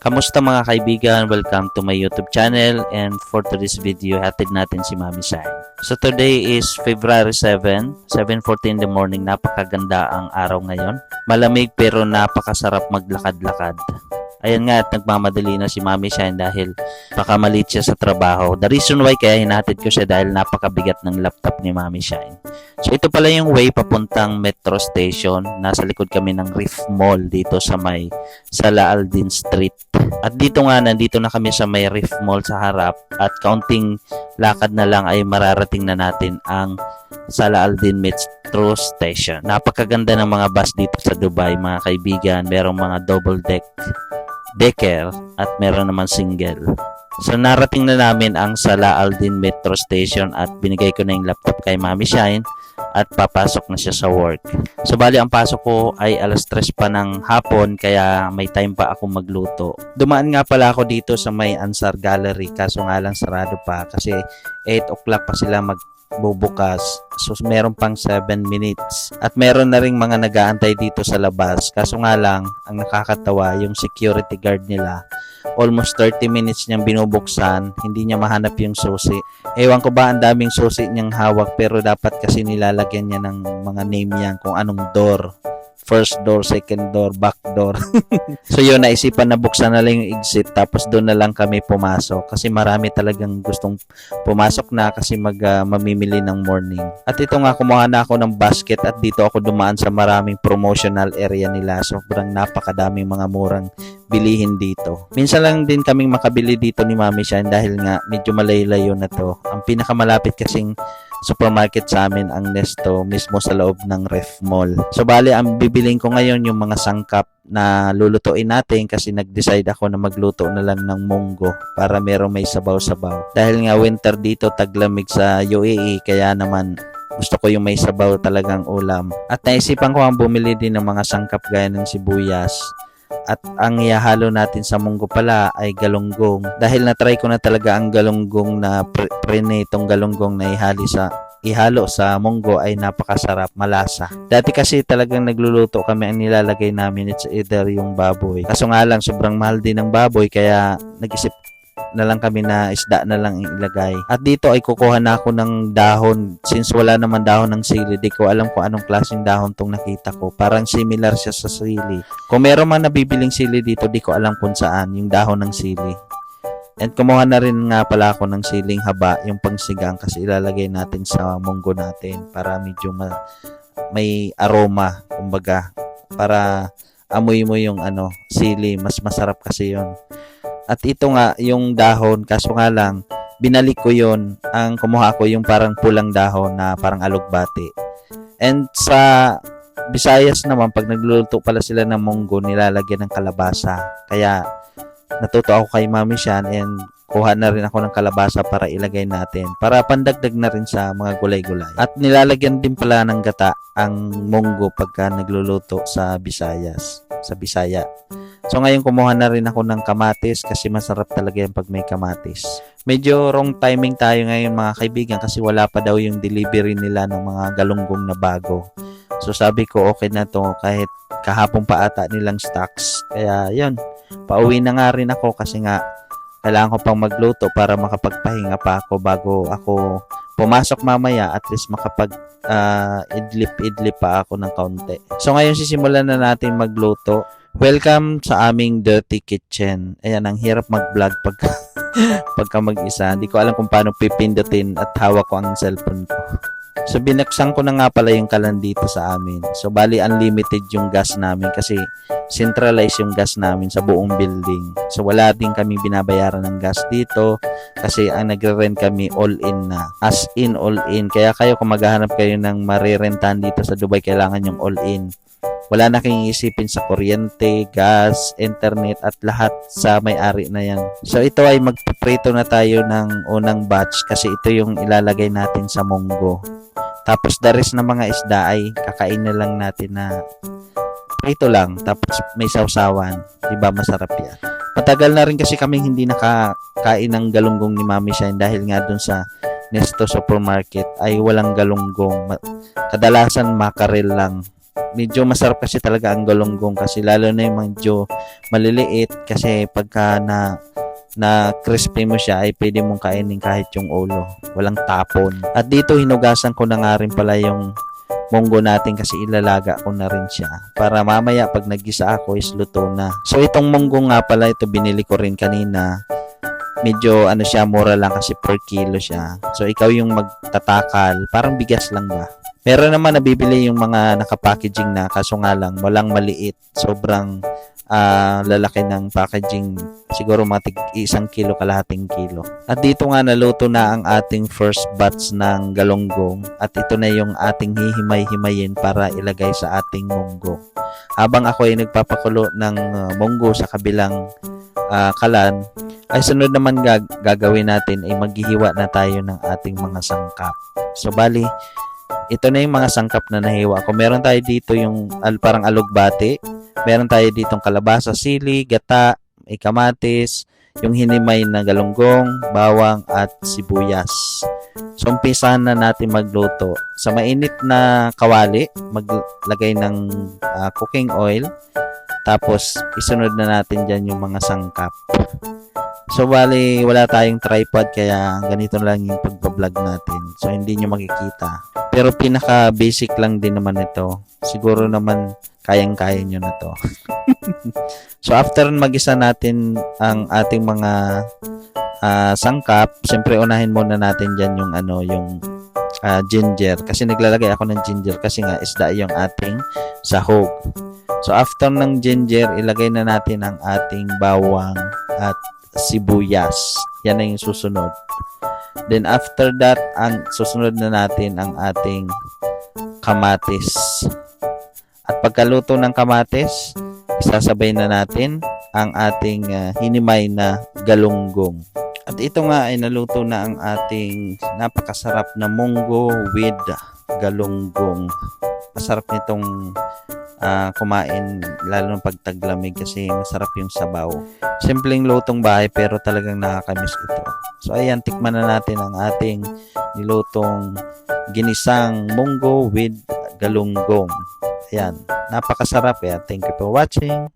Kamusta mga kaibigan? Welcome to my YouTube channel, and for today's video, hatid natin si Mami Shine. So today is February 7, 7:14 in the morning. Napakaganda ang araw ngayon. Malamig pero napakasarap maglakad-lakad. Ayan nga, at nagmamadali na si Mami Shine dahil baka malit siya sa trabaho. The reason why kaya hinatid ko siya dahil napakabigat ng laptop ni Mami Shine. So ito pala yung way papuntang metro station. Nasa likod kami ng Reef Mall dito sa may Sala Aldin Street. At dito nga, nandito na kami sa may Reef Mall sa harap. At kaunting lakad na lang ay mararating na natin ang Sala Aldin Metro Station. Napakaganda ng mga bus dito sa Dubai, mga kaibigan. Merong mga double decker at meron naman single. So narating na namin ang Sala Aldin Metro Station at binigay ko na yung laptop kay Mami Shine at papasok na siya sa work. So bali ang pasok ko ay alas 3 pa ng hapon kaya may time pa ako magluto. Dumaan nga pala ako dito sa may Ansar Gallery kaso nga lang sarado pa kasi 8 o'clock pa sila magbubukas. So meron pang 7 minutes. At meron na ring mga nag-aantay dito sa labas. Kaso nga lang, ang nakakatawa, yung security guard nila, almost 30 minutes niyang binubuksan, hindi niya mahanap yung susi. Ewan ko ba ang daming susi niyang hawak pero dapat kasi nilalagyan niya ng mga name niya kung anong door. First door, second door, back door. So yun, naisipan na buksan na lang yung exit tapos doon na lang kami pumasok kasi marami talagang gustong pumasok na kasi mamimili ng morning. At ito nga, kumuha na ako ng basket at dito ako dumaan sa maraming promotional area nila. Sobrang napakadaming mga murang bilihin dito. Minsan lang din kaming makabili dito ni Mami Shine dahil nga medyo malayo na to. Ang pinakamalapit kasing supermarket sa amin ang Nesto mismo sa loob ng Ref Mall. So bali ang bibiling ko ngayon yung mga sangkap na lulutuin natin kasi nag-decide ako na magluto na lang ng munggo para merong may sabaw-sabaw. Dahil nga winter dito, taglamig sa UAE, kaya naman gusto ko yung may sabaw talagang ulam. At naisipan ko ang bumili din ng mga sangkap gaya ng sibuyas. At ang ihahalo natin sa munggo pala ay galunggong. Dahil na-try ko na talaga ang galunggong na itong galunggong na ihalo sa munggo ay napakasarap, malasa. Dati kasi talagang nagluluto kami, ang nilalagay namin it's either yung baboy. Kaso nga lang sobrang mahal din ng baboy kaya nag-isip na lang kami na isda na lang ilagay. At dito ay kukuha na ako ng dahon. Since wala naman dahon ng sili, di ko alam kung anong klaseng dahon tong nakita ko. Parang similar siya sa sili. Kung meron man nabibiling sili dito, di ko alam kung saan yung dahon ng sili. And kumuha na rin nga pala ako ng siling haba, yung pangsigang, kasi ilalagay natin sa munggo natin para medyo may aroma, kumbaga, para amoy mo yung sili, mas masarap kasi yon. At ito nga, yung dahon, kaso nga lang, binalik ko yon. Ang kumuha ko yung parang pulang dahon na parang alugbati. And sa Visayas naman, pag nagluluto pala sila ng munggo, nilalagyan ng kalabasa. Kaya, natuto ako kay Mami Shine and kuha na rin ako ng kalabasa para ilagay natin. Para pandagdag na rin sa mga gulay-gulay. At nilalagyan din pala ng gata ang munggo pagka nagluluto sa Visayas. Sa Bisaya. So ngayon kumuha na rin ako ng kamatis kasi masarap talaga yan pag may kamatis. Medyo wrong timing tayo ngayon mga kaibigan kasi wala pa daw yung delivery nila ng mga galunggong na bago. So sabi ko okay na to kahit kahapon pa ata nilang stocks. Kaya yun, pauwi na nga rin ako kasi nga kailangan ko pang magluto para makapagpahinga pa ako bago ako pumasok mamaya, at least makapag idlip pa ako ng kaunti. So ngayon sisimulan na natin magluto. Welcome sa aming dirty kitchen. Ayan, ang hirap mag-vlog pagka mag-isa. Hindi ko alam kung paano pipindutin at hawak ko ang cellphone ko. So binaksan ko na nga pala yung kalan dito sa amin. So bali unlimited yung gas namin kasi centralized yung gas namin sa buong building. So wala din kami binabayaran ng gas dito kasi ang nagre-rent kami all-in na. As in all-in. Kaya kayo kung maghahanap kayo ng marirentahan dito sa Dubai, kailangan yung all-in. Wala na kayong isipin sa kuryente, gas, internet at lahat sa may-ari na yan. So ito ay magpiprito na tayo ng unang batch kasi ito yung ilalagay natin sa munggo. Tapos the rest na mga isda ay kakain na lang natin na prito lang. Tapos may sausawan. Diba masarap yan. Matagal na rin kasi kami hindi nakakain ng galunggong ni Mami Shine dahil nga dun sa Nesto Supermarket ay walang galunggong. Kadalasan makarel lang. Medyo masarap kasi talaga ang galunggong kasi lalo na yung medyo maliliit kasi pagka na crispy mo siya ay pwede mong kainin kahit yung ulo. Walang tapon. At dito hinugasan ko na nga rin pala yung munggo natin kasi ilalaga ko na rin siya para mamaya pag naggisa ako is luto na. So itong munggo nga pala ito binili ko rin kanina. Medyo siya mura lang kasi per kilo siya. So ikaw yung magtatakal, parang bigas lang ba? Meron naman nabibili yung mga naka-packaging na kaso nga lang walang maliit. Sobrang lalaki ng packaging. Siguro matig 1 kilo, kalahating kilo. At dito nga naluto na ang ating first batch ng galunggong. At ito na yung ating hihimay-himayin para ilagay sa ating munggo. Habang ako ay nagpapakulo ng munggo sa kabilang kalan, ay sunod naman gagawin natin ay maghihiwa na tayo ng ating mga sangkap. So bali, ito na yung mga sangkap na nahiwa ko. Meron tayo dito yung parang alugbati. Meron tayo ditong kalabasa, sili, gata, may kamatis, yung hinimay na galunggong, bawang at sibuyas. So umpisahan na natin magluto. Sa mainit na kawali, maglagay ng cooking oil. Tapos isunod na natin dyan yung mga sangkap. So bali wala tayong tripod kaya ganito lang yung pagbablog natin. So hindi nyo makikita. Pero pinaka basic lang din naman ito. Siguro naman kayang-kaya nyo na to. So after magisa natin ang ating mga sangkap, siyempre unahin muna natin dyan yung yung ginger. Kasi naglalagay ako ng ginger kasi nga isda yung ating sahog. So after ng ginger, ilagay na natin ang ating bawang at sibuyas. Yan na yung susunod. Then after that, ang susunod na natin ang ating kamatis. At pagkaluto ng kamatis, isasabay na natin ang ating hinimay na galunggong. At ito nga ay naluto na ang ating napakasarap na munggo with galunggong. Masarap nitong kumain lalo ng pagtaglamig kasi masarap yung sabaw. Simpleng lutong bahay pero talagang nakakamiss ito. So ayan, tikman na natin ang ating nilutong ginisang munggo with galunggong. Ayan, napakasarap. Thank you for watching.